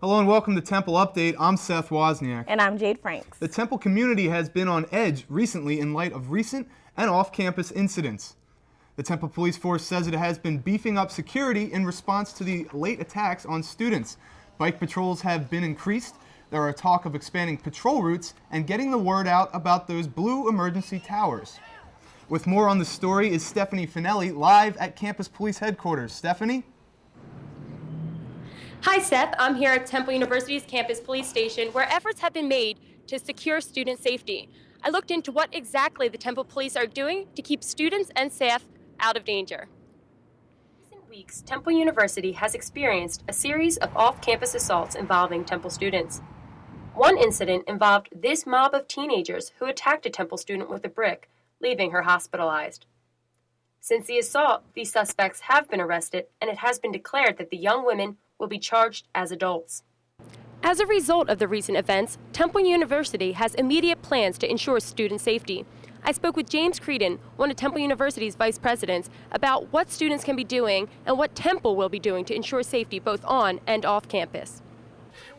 Hello and welcome to Temple Update. I'm Seth Wozniak. And I'm Jade Franks. The Temple community has been on edge recently in light of recent and off-campus incidents. The Temple Police Force says it has been beefing up security in response to the late attacks on students. Bike patrols have been increased. There are talk of expanding patrol routes and getting the word out about those blue emergency towers. With more on the story is Stephanie Fanelli, live at Campus Police Headquarters. Stephanie? Hi, Seth. I'm here at Temple University's Campus Police Station, where efforts have been made to secure student safety. I looked into what exactly the Temple Police are doing to keep students and staff out of danger. In recent weeks, Temple University has experienced a series of off-campus assaults involving Temple students. One incident involved this mob of teenagers who attacked a Temple student with a brick, leaving her hospitalized. Since the assault, these suspects have been arrested, and it has been declared that the young women will be charged as adults. As a result of the recent events, Temple University has immediate plans to ensure student safety. I spoke with James Creedon, one of Temple University's vice presidents, about what students can be doing and what Temple will be doing to ensure safety both on and off campus.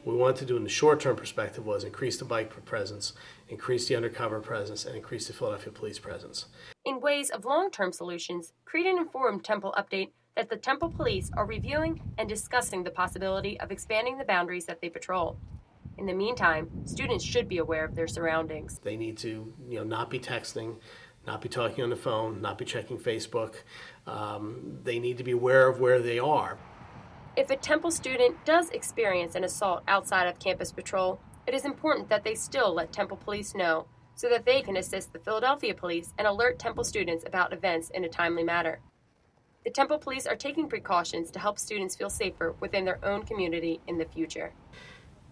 What we wanted to do in the short-term perspective was increase the bike presence, increase the undercover presence, and increase the Philadelphia police presence. In ways of long-term solutions, Creedon informed Temple Update that the Temple Police are reviewing and discussing the possibility of expanding the boundaries that they patrol. In the meantime, students should be aware of their surroundings. They need to, not be texting, not be talking on the phone, not be checking Facebook. They need to be aware of where they are. If a Temple student does experience an assault outside of campus patrol, it is important that they still let Temple Police know so that they can assist the Philadelphia Police and alert Temple students about events in a timely manner. The Temple Police are taking precautions to help students feel safer within their own community in the future.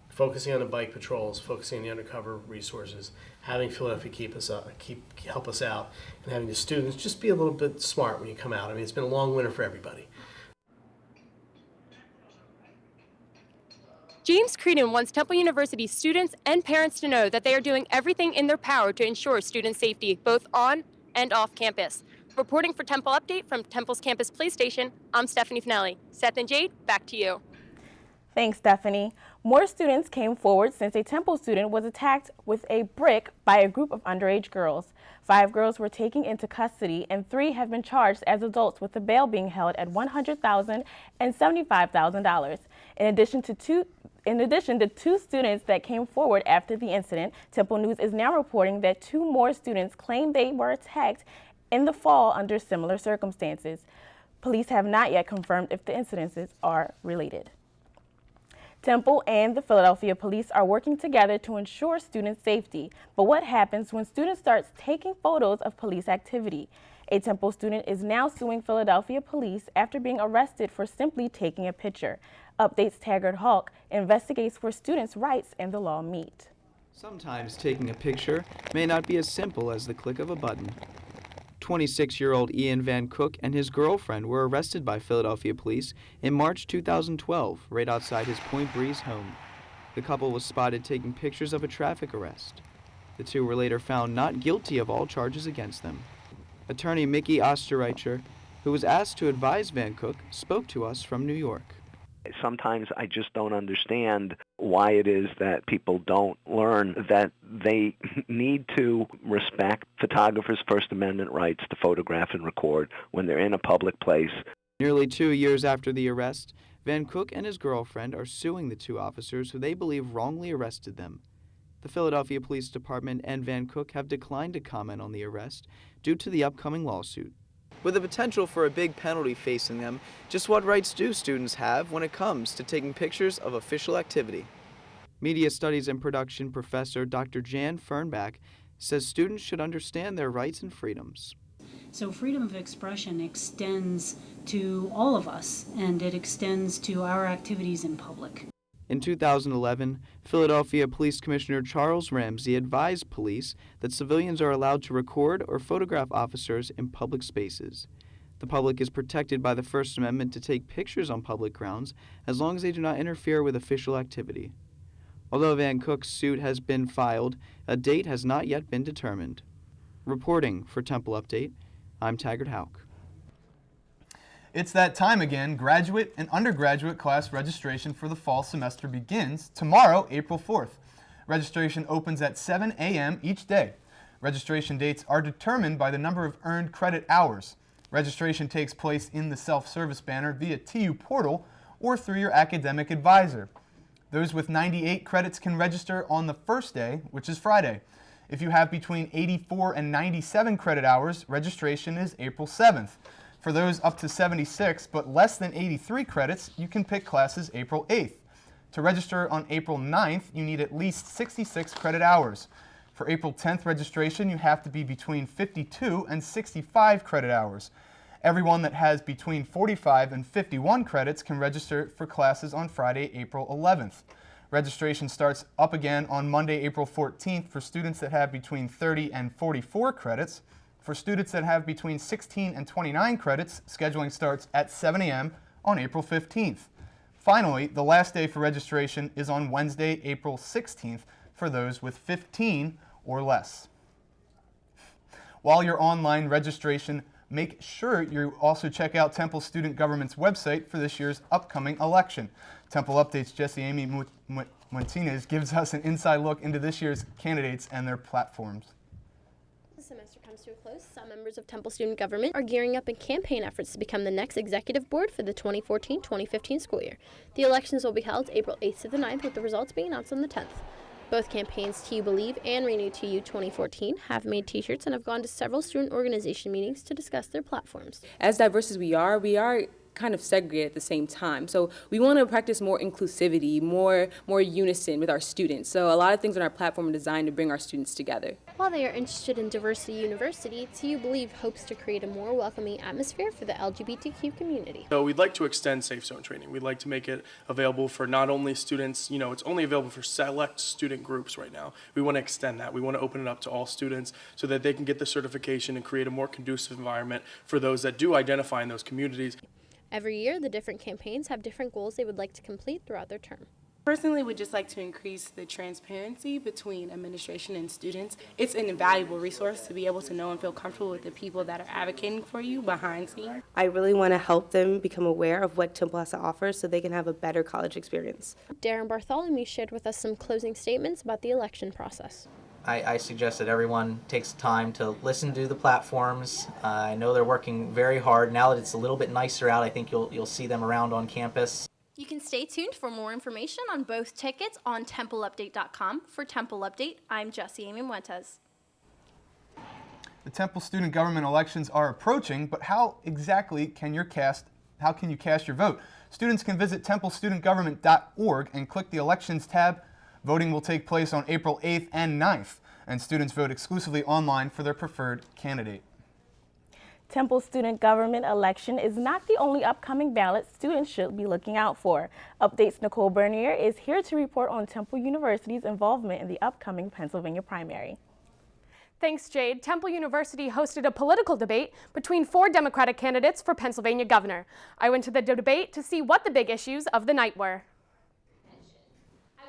Focusing on the bike patrols, focusing on the undercover resources, having Philadelphia help us out, and having the students just be a little bit smart when you come out. I mean, it's been a long winter for everybody. James Creedon wants Temple University students and parents to know that they are doing everything in their power to ensure student safety, both on and off campus. Reporting for Temple Update from Temple's Campus Police Station, I'm Stephanie Fanelli. Seth and Jade, back to you. Thanks, Stephanie. More students came forward since a Temple student was attacked with a brick by a group of underage girls. 5 girls were taken into custody and 3 have been charged as adults with the bail being held at $100,000 and $75,000. In addition to 2 students that came forward after the incident, Temple News is now reporting that 2 more students claim they were attacked in the fall under similar circumstances. Police have not yet confirmed if the incidences are related. Temple and the Philadelphia Police are working together to ensure student safety. But what happens when students start taking photos of police activity? A Temple student is now suing Philadelphia Police after being arrested for simply taking a picture. Update's Taggart Houck investigates where students' rights and the law meet. Sometimes taking a picture may not be as simple as the click of a button. 26-year-old Ian Van Cook and his girlfriend were arrested by Philadelphia police in March 2012, right outside his Point Breeze home. The couple was spotted taking pictures of a traffic arrest. The 2 were later found not guilty of all charges against them. Attorney Mickey Osterreicher, who was asked to advise Van Cook, spoke to us from New York. Sometimes I just don't understand why it is that people don't learn that they need to respect photographers' First Amendment rights to photograph and record when they're in a public place. Nearly 2 years after the arrest, Van Cook and his girlfriend are suing the 2 officers who they believe wrongly arrested them. The Philadelphia Police Department and Van Cook have declined to comment on the arrest due to the upcoming lawsuit. With the potential for a big penalty facing them, just what rights do students have when it comes to taking pictures of official activity? Media Studies and Production professor Dr. Jan Fernbach says students should understand their rights and freedoms. So freedom of expression extends to all of us, and it extends to our activities in public. In 2011, Philadelphia Police Commissioner Charles Ramsey advised police that civilians are allowed to record or photograph officers in public spaces. The public is protected by the First Amendment to take pictures on public grounds as long as they do not interfere with official activity. Although Van Cook's suit has been filed, a date has not yet been determined. Reporting for Temple Update, I'm Taggart Houck. It's that time again. Graduate and undergraduate class registration for the fall semester begins tomorrow, April 4th. Registration opens at 7 a.m. each day. Registration dates are determined by the number of earned credit hours. Registration takes place in the self-service banner via TU Portal or through your academic advisor. Those with 98 credits can register on the first day, which is Friday. If you have between 84 and 97 credit hours, registration is April 7th. For those up to 76 but less than 83 credits, you can pick classes April 8th. To register on April 9th, you need at least 66 credit hours. For April 10th registration, you have to be between 52 and 65 credit hours. Everyone that has between 45 and 51 credits can register for classes on Friday, April 11th. Registration starts up again on Monday, April 14th for students that have between 30 and 44 credits. For students that have between 16 and 29 credits, scheduling starts at 7 a.m. on April 15th. Finally, the last day for registration is on Wednesday, April 16th for those with 15 or less. While you're online registration, make sure you also check out Temple Student Government's website for this year's upcoming election. Temple Update's Jeseamy Muentes gives us an inside look into this year's candidates and their platforms. The semester comes to a close. Some members of Temple Student Government are gearing up in campaign efforts to become the next executive board for the 2014-2015 school year. The elections will be held April 8th to the 9th, with the results being announced on the 10th. Both campaigns, TU Believe and Renew TU 2014, have made t-shirts and have gone to several student organization meetings to discuss their platforms. As diverse as we are kind of segregated at the same time. So we want to practice more inclusivity, more unison with our students. So a lot of things on our platform are designed to bring our students together. While they are interested in Diversity University, TU Believe hopes to create a more welcoming atmosphere for the LGBTQ community. So we'd like to extend Safe Zone training. We'd like to make it available for not only students, it's only available for select student groups right now. We want to extend that. We want to open it up to all students so that they can get the certification and create a more conducive environment for those that do identify in those communities. Every year, the different campaigns have different goals they would like to complete throughout their term. Personally, would just like to increase the transparency between administration and students. It's an invaluable resource to be able to know and feel comfortable with the people that are advocating for you behind scenes. I really want to help them become aware of what Temple has to offer so they can have a better college experience. Darren Bartholomew shared with us some closing statements about the election process. I suggest that everyone takes time to listen to the platforms. I know they're working very hard. Now that it's a little bit nicer out, I think you'll see them around on campus. You can stay tuned for more information on both tickets on templeupdate.com. For Temple Update, I'm Jeseamy Muentes. The Temple Student Government elections are approaching, but how exactly can you cast your vote? Students can visit templestudentgovernment.org and click the Elections tab. Voting will take place on April 8th and 9th, and students vote exclusively online for their preferred candidate. Temple Student Government election is not the only upcoming ballot students should be looking out for. Update's Nicole Bernier is here to report on Temple University's involvement in the upcoming Pennsylvania primary. Thanks, Jade. Temple University hosted a political debate between 4 Democratic candidates for Pennsylvania governor. I went to the debate to see what the big issues of the night were.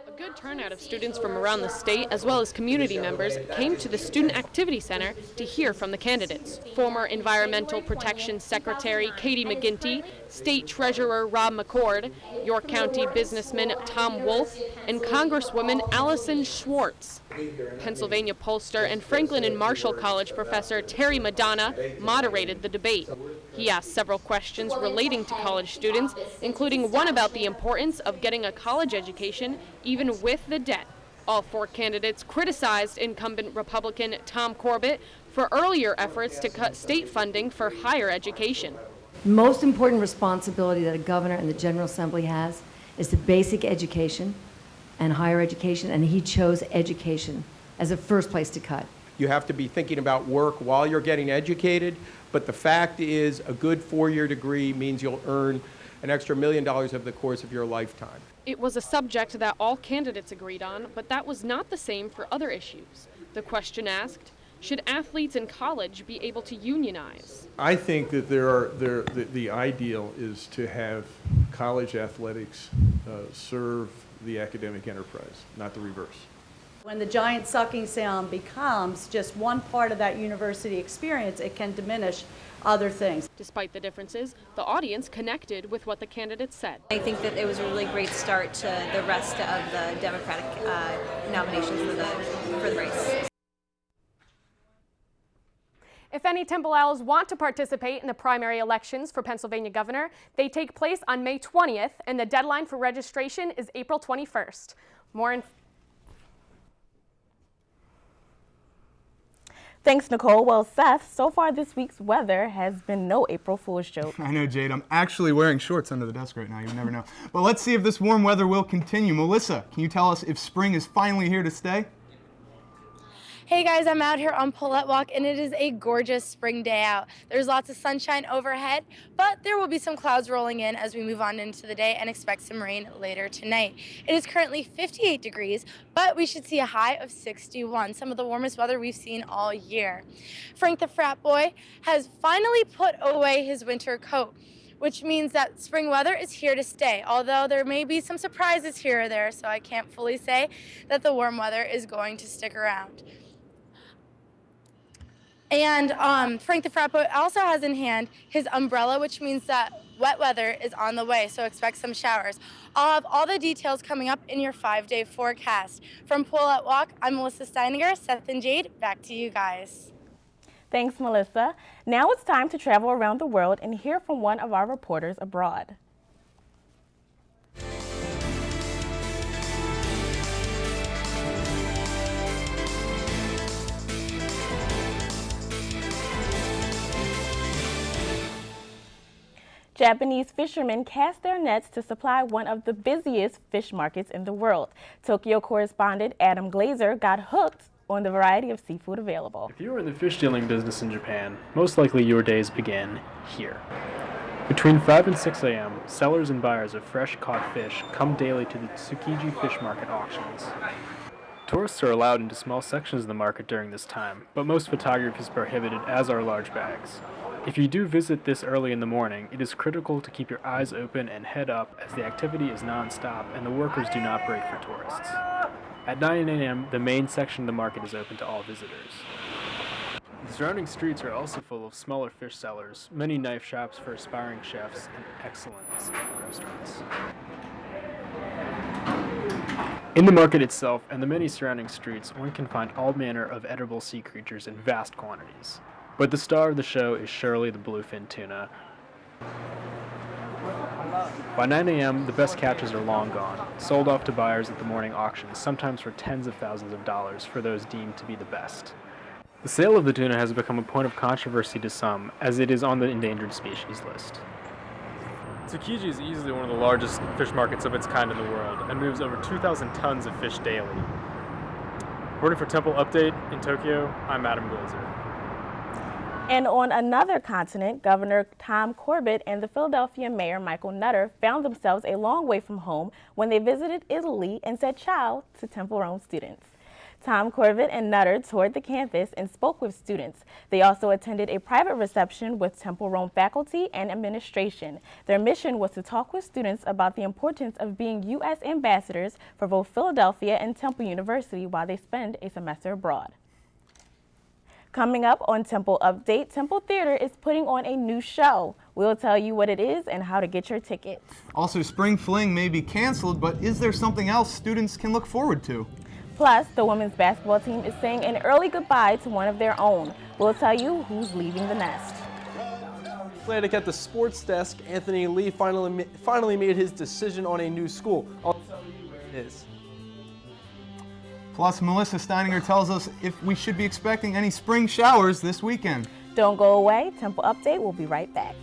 A good turnout of students from around the state, as well as community members, came to the Student Activity Center to hear from the candidates. Former Environmental Protection Secretary Katie McGinty, State Treasurer Rob McCord, York County businessman Tom Wolf, and Congresswoman Allison Schwartz. Pennsylvania pollster and Franklin and Marshall College professor Terry Madonna moderated the debate. He asked several questions relating to college students, including one about the importance of getting a college education even with the debt. All 4 candidates criticized incumbent Republican Tom Corbett for earlier efforts to cut state funding for higher education. The most important responsibility that a governor and the General Assembly has is the basic education and higher education, and he chose education as the first place to cut. You have to be thinking about work while you're getting educated, but the fact is a good 4-year degree means you'll earn an extra $1 million over the course of your lifetime. It was a subject that all candidates agreed on, but that was not the same for other issues. The question asked, should athletes in college be able to unionize? I think that the ideal is to have college athletics serve the academic enterprise, not the reverse. When the giant sucking sound becomes just one part of that university experience, it can diminish other things. Despite the differences, the audience connected with what the candidates said. I think that it was a really great start to the rest of the Democratic nominations for the race. If any Temple Owls want to participate in the primary elections for Pennsylvania governor, they take place on May 20th, and the deadline for registration is April 21st. Thanks, Nicole. Well, Seth, so far this week's weather has been no April Fool's joke. I know, Jade. I'm actually wearing shorts under the desk right now. You never know. But let's see if this warm weather will continue. Melissa, can you tell us if spring is finally here to stay? Hey guys, I'm out here on Paulette Walk and it is a gorgeous spring day out. There's lots of sunshine overhead, but there will be some clouds rolling in as we move on into the day and expect some rain later tonight. It is currently 58 degrees, but we should see a high of 61, some of the warmest weather we've seen all year. Frank the frat boy has finally put away his winter coat, which means that spring weather is here to stay, although there may be some surprises here or there, so I can't fully say that the warm weather is going to stick around. And Frank the frat boy also has in hand his umbrella, which means that wet weather is on the way, so expect some showers. I'll have all the details coming up in your 5-day forecast. From Paulette Walk, I'm Melissa Steininger. Seth and Jade, back to you guys. Thanks, Melissa. Now it's time to travel around the world and hear from one of our reporters abroad. Japanese fishermen cast their nets to supply one of the busiest fish markets in the world. Tokyo correspondent Adam Glazer got hooked on the variety of seafood available. If you are in the fish dealing business in Japan, most likely your days begin here. Between 5 and 6 a.m., sellers and buyers of fresh caught fish come daily to the Tsukiji fish market auctions. Tourists are allowed into small sections of the market during this time, but most photography is prohibited, as are large bags. If you do visit this early in the morning, it is critical to keep your eyes open and head up, as the activity is non-stop and the workers do not break for tourists. At 9 a.m., the main section of the market is open to all visitors. The surrounding streets are also full of smaller fish sellers, many knife shops for aspiring chefs, and excellent restaurants. In the market itself and the many surrounding streets, one can find all manner of edible sea creatures in vast quantities. But the star of the show is surely the bluefin tuna. By 9 a.m., the best catches are long gone, sold off to buyers at the morning auctions, sometimes for tens of thousands of dollars for those deemed to be the best. The sale of the tuna has become a point of controversy to some, as it is on the endangered species list. Tsukiji is easily one of the largest fish markets of its kind in the world, and moves over 2,000 tons of fish daily. Reporting for Temple Update in Tokyo, I'm Adam Glazer. And on another continent, Governor Tom Corbett and the Philadelphia Mayor Michael Nutter found themselves a long way from home when they visited Italy and said ciao to Temple Rome students. Tom Corbett and Nutter toured the campus and spoke with students. They also attended a private reception with Temple Rome faculty and administration. Their mission was to talk with students about the importance of being U.S. ambassadors for both Philadelphia and Temple University while they spend a semester abroad. Coming up on Temple Update, Temple Theater is putting on a new show. We'll tell you what it is and how to get your tickets. Also, Spring Fling may be canceled, but is there something else students can look forward to? Plus, the women's basketball team is saying an early goodbye to one of their own. We'll tell you who's leaving the nest. Sladek at the sports desk, Anthony Lee finally made his decision on a new school. I'll tell you where it is. Plus, Melissa Steininger tells us if we should be expecting any spring showers this weekend. Don't go away. Temple Update will be right back.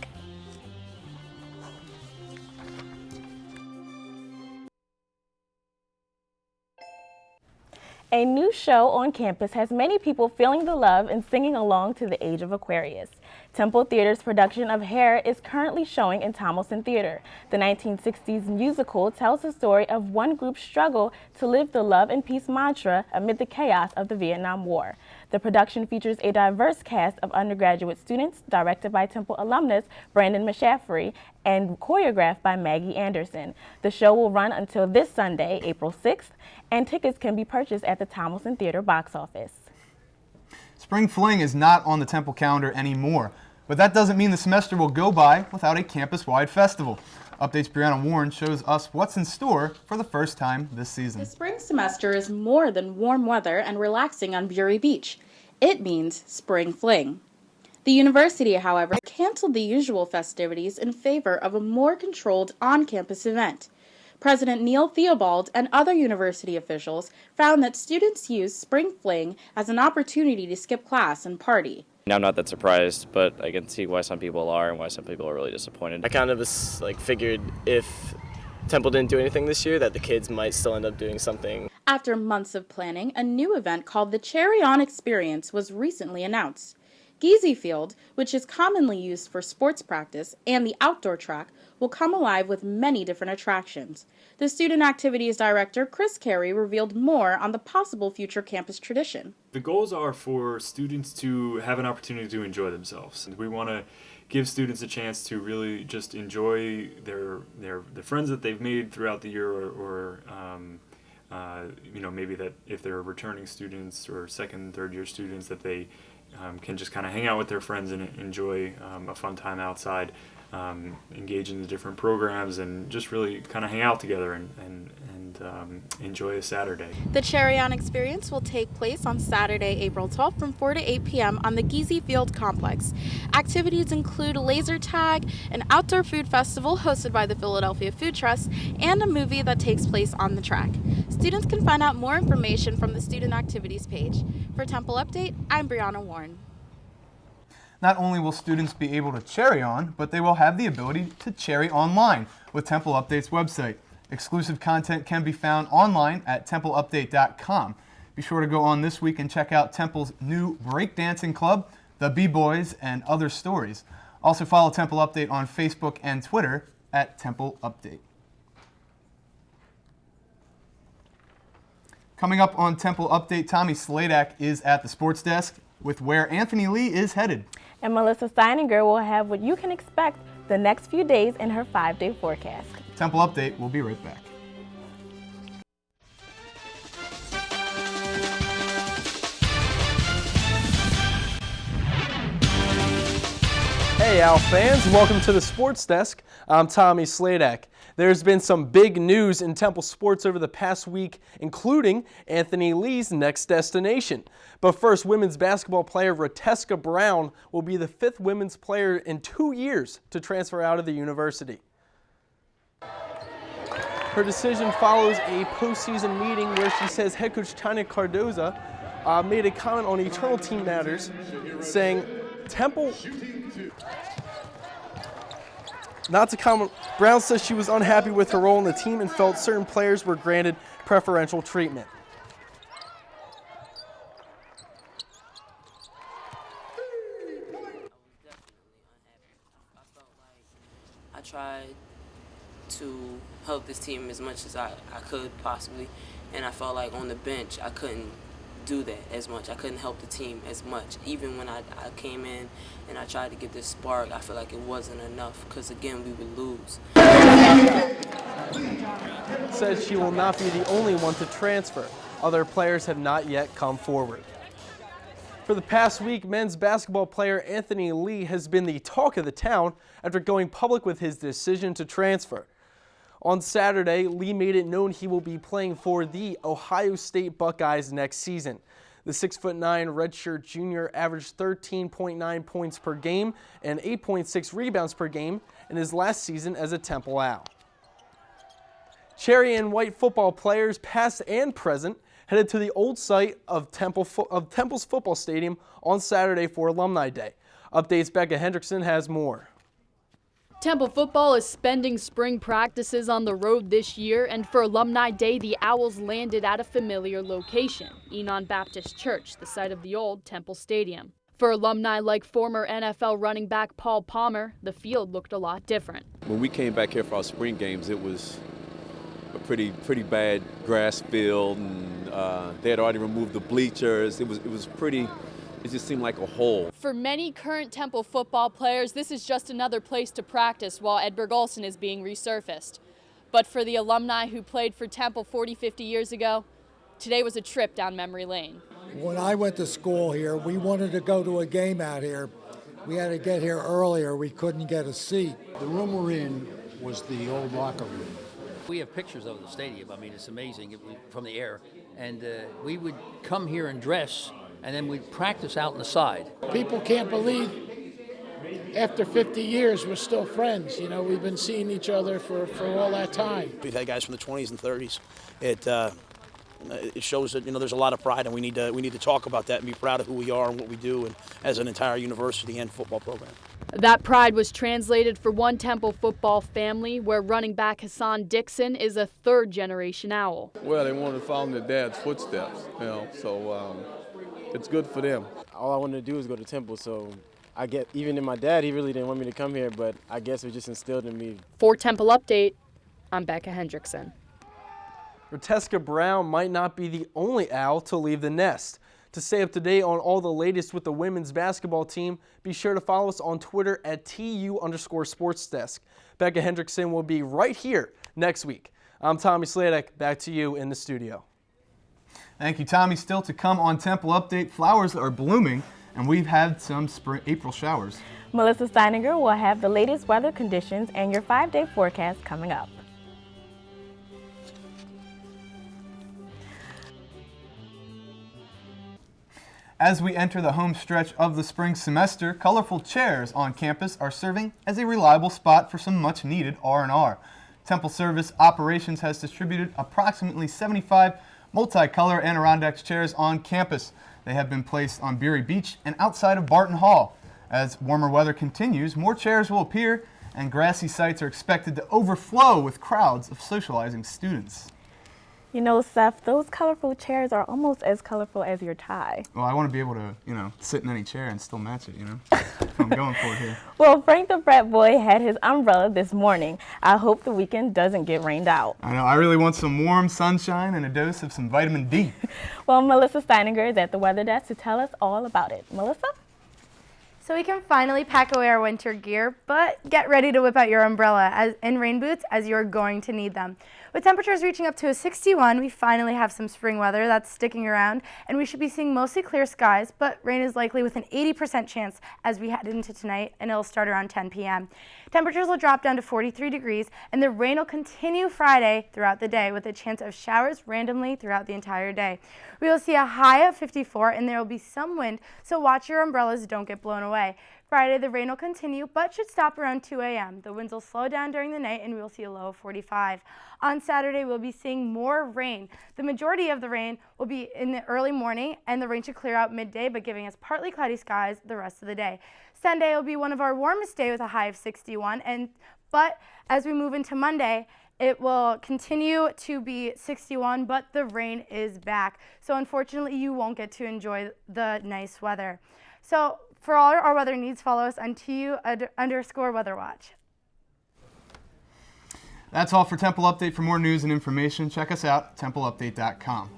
A new show on campus has many people feeling the love and singing along to the age of Aquarius. Temple Theater's production of Hair is currently showing in Thomelson Theater. The 1960s musical tells the story of one group's struggle to live the love and peace mantra amid the chaos of the Vietnam War. The production features a diverse cast of undergraduate students, directed by Temple alumnus Brandon Mashaffery and choreographed by Maggie Anderson. The show will run until this Sunday, April 6th, and tickets can be purchased at the Thomason Theater box office. Spring Fling is not on the Temple calendar anymore, but that doesn't mean the semester will go by without a campus-wide festival. Updates Brianna Warne shows us what's in store for the first time this season. The spring semester is more than warm weather and relaxing on Bury Beach. It means Spring Fling. The university, however, canceled the usual festivities in favor of a more controlled on-campus event. President Neil Theobald and other university officials found that students use Spring Fling as an opportunity to skip class and party. I'm not that surprised, but I can see why some people are and why some people are really disappointed. I kind of figured if Temple didn't do anything this year, that the kids might still end up doing something. After months of planning, a new event called the Cherry On Experience was recently announced. Giese Field, which is commonly used for sports practice, and the outdoor track will come alive with many different attractions. The Student Activities Director, Chris Carey, revealed more on the possible future campus tradition. The goals are for students to have an opportunity to enjoy themselves. We want to give students a chance to really just enjoy the friends that they've made throughout the year, or maybe that if they're returning students or second, third year students, that they can just kind of hang out with their friends and enjoy a fun time outside, engage in the different programs, and just really kind of hang out together and enjoy a Saturday. The Cherry On Experience will take place on Saturday, April 12th from 4 to 8 p.m. on the Giese Field complex. Activities include laser tag, an outdoor food festival hosted by the Philadelphia Food Trust, and a movie that takes place on the track. Students can find out more information from the Student Activities page. For Temple Update, I'm Brianna Warne. Not only will students be able to cherry on, but they will have the ability to cherry online with Temple Update's website. Exclusive content can be found online at templeupdate.com. Be sure to go on this week and check out Temple's new breakdancing club, the B-Boys, and other stories. Also follow Temple Update on Facebook and Twitter at Temple Update. Coming up on Temple Update, Tommy Sladek is at the sports desk with where Anthony Lee is headed. And Melissa Steininger will have what you can expect the next few days in her 5-day forecast. Temple Update, we'll be right back. Hey Al fans, welcome to the Sports Desk. I'm Tommy Sladek. There's been some big news in Temple sports over the past week, including Anthony Lee's next destination. But first, women's basketball player Rateska Brown will be the 5th women's player in 2 years to transfer out of the university. Her decision follows a postseason meeting where she says head coach Tanya Cardoza made a comment on eternal team matters, saying Temple... Not to comment, Brown says she was unhappy with her role in the team and felt certain players were granted preferential treatment. I tried to help this team as much as I could possibly, and I felt like on the bench I couldn't do that as much. I couldn't help the team as much. Even when I came in and I tried to get this spark, I feel like it wasn't enough because, again, we would lose. Says she will not be the only one to transfer. Other players have not yet come forward. For the past week, men's basketball player Anthony Lee has been the talk of the town after going public with his decision to transfer. On Saturday, Lee made it known he will be playing for the Ohio State Buckeyes next season. The 6'9" redshirt junior averaged 13.9 points per game and 8.6 rebounds per game in his last season as a Temple Owl. Cherry and white football players, past and present, headed to the old site of Temple's football stadium on Saturday for Alumni Day. Updates Becca Hendrickson has more. Temple football is spending spring practices on the road this year, and for Alumni Day, the Owls landed at a familiar location, Enon Baptist Church, the site of the old Temple Stadium. For alumni like former NFL running back Paul Palmer, the field looked a lot different. When we came back here for our spring games, it was a pretty bad grass field, and they had already removed the bleachers. It was pretty. It just seemed like a hole. For many current Temple football players, this is just another place to practice while Edberg Olsen is being resurfaced. But for the alumni who played for Temple 40, 50 years ago, today was a trip down memory lane. When I went to school here, we wanted to go to a game out here. We had to get here earlier. We couldn't get a seat. The room we're in was the old locker room. We have pictures of the stadium. I mean, it's amazing from the air. And we would come here and dress, and then we'd practice out in the side. People can't believe after 50 years we're still friends. You know, we've been seeing each other for all that time. We've had guys from the 20s and 30s. It shows that, you know, there's a lot of pride, and we need to talk about that and be proud of who we are and what we do, and as an entire university and football program. That pride was translated for one Temple football family where running back Hassan Dixon is a third-generation Owl. Well, they wanted to follow in their dad's footsteps, you know, so it's good for them. All I wanted to do was go to Temple, so I get, even in my dad, he really didn't want me to come here, but I guess it was just instilled in me. For Temple Update, I'm Becca Hendrickson. Rateska Brown might not be the only owl to leave the nest. To stay up to date on all the latest with the women's basketball team, be sure to follow us on Twitter at @TU_SportsDesk. Becca Hendrickson will be right here next week. I'm Tommy Sladek. Back to you in the studio. Thank you, Tommy. Still to come on Temple Update, flowers are blooming, and we've had some April showers. Melissa Steininger will have the latest weather conditions and your 5-day forecast coming up. As we enter the home stretch of the spring semester, colorful chairs on campus are serving as a reliable spot for some much-needed R&R. Temple Service Operations has distributed approximately 75 multicolor Adirondack chairs on campus. They have been placed on Bury Beach and outside of Barton Hall. As warmer weather continues, more chairs will appear, and grassy sites are expected to overflow with crowds of socializing students. You know, Seth, those colorful chairs are almost as colorful as your tie. Well, I want to be able to, you know, sit in any chair and still match it, you know. That's what I'm going for here. Well, Frank the frat boy had his umbrella this morning. I hope the weekend doesn't get rained out. I know. I really want some warm sunshine and a dose of some vitamin D. Well, Melissa Steininger is at the weather desk to tell us all about it. Melissa? So we can finally pack away our winter gear, but get ready to whip out your umbrella and rain boots as you're going to need them. With temperatures reaching up to a 61, we finally have some spring weather that's sticking around, and we should be seeing mostly clear skies, but rain is likely with an 80% chance as we head into tonight, and it'll start around 10 p.m. Temperatures will drop down to 43 degrees, and the rain will continue Friday throughout the day with a chance of showers randomly throughout the entire day. We will see a high of 54, and there will be some wind, so watch your umbrellas don't get blown away. Friday, the rain will continue, but should stop around 2 a.m. The winds will slow down during the night, and we will see a low of 45. On Saturday, we'll be seeing more rain. The majority of the rain will be in the early morning, and the rain should clear out midday, but giving us partly cloudy skies the rest of the day. Sunday will be one of our warmest days with a high of 61, but as we move into Monday, it will continue to be 61, but the rain is back. So unfortunately, you won't get to enjoy the nice weather. So for all our weather needs, follow us on TU_WeatherWatch. That's all for Temple Update. For more news and information, check us out at templeupdate.com.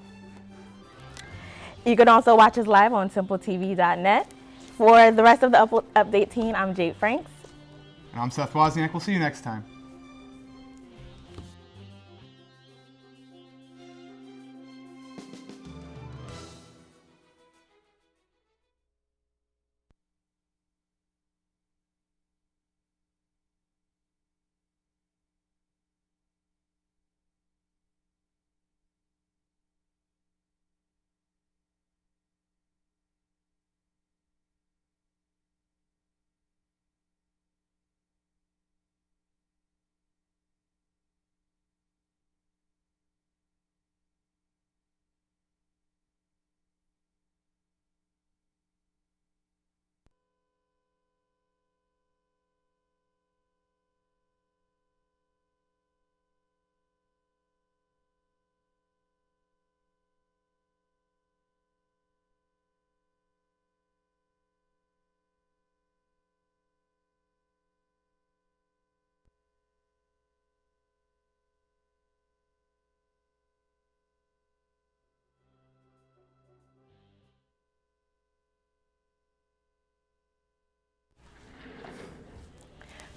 You can also watch us live on templetv.net. For the rest of the Update team, I'm Jade Franks. And I'm Seth Wozniak. We'll see you next time.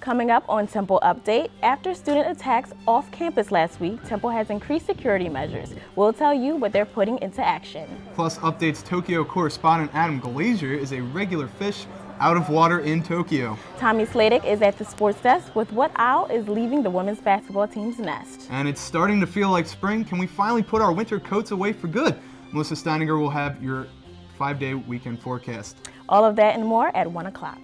Coming up on Temple Update, after student attacks off campus last week, Temple has increased security measures. We'll tell you what they're putting into action. Plus, updates Tokyo correspondent Adam Glazer is a regular fish out of water in Tokyo. Tommy Sladek is at the sports desk with what owl is leaving the women's basketball team's nest. And it's starting to feel like spring. Can we finally put our winter coats away for good? Melissa Steininger will have your 5-day weekend forecast. All of that and more at 1 o'clock.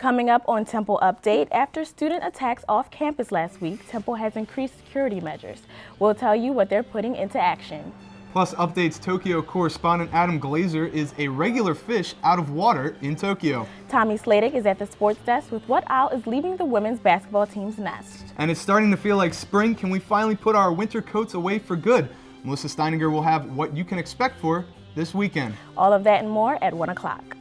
Coming up on Temple Update, after student attacks off campus last week, Temple has increased security measures. We'll tell you what they're putting into action. Plus, updates Tokyo correspondent Adam Glazer is a regular fish out of water in Tokyo. Tommy Sladek is at the sports desk with what owl is leaving the women's basketball team's nest. And it's starting to feel like spring. Can we finally put our winter coats away for good? Melissa Steininger will have what you can expect for this weekend. All of that and more at 1 o'clock.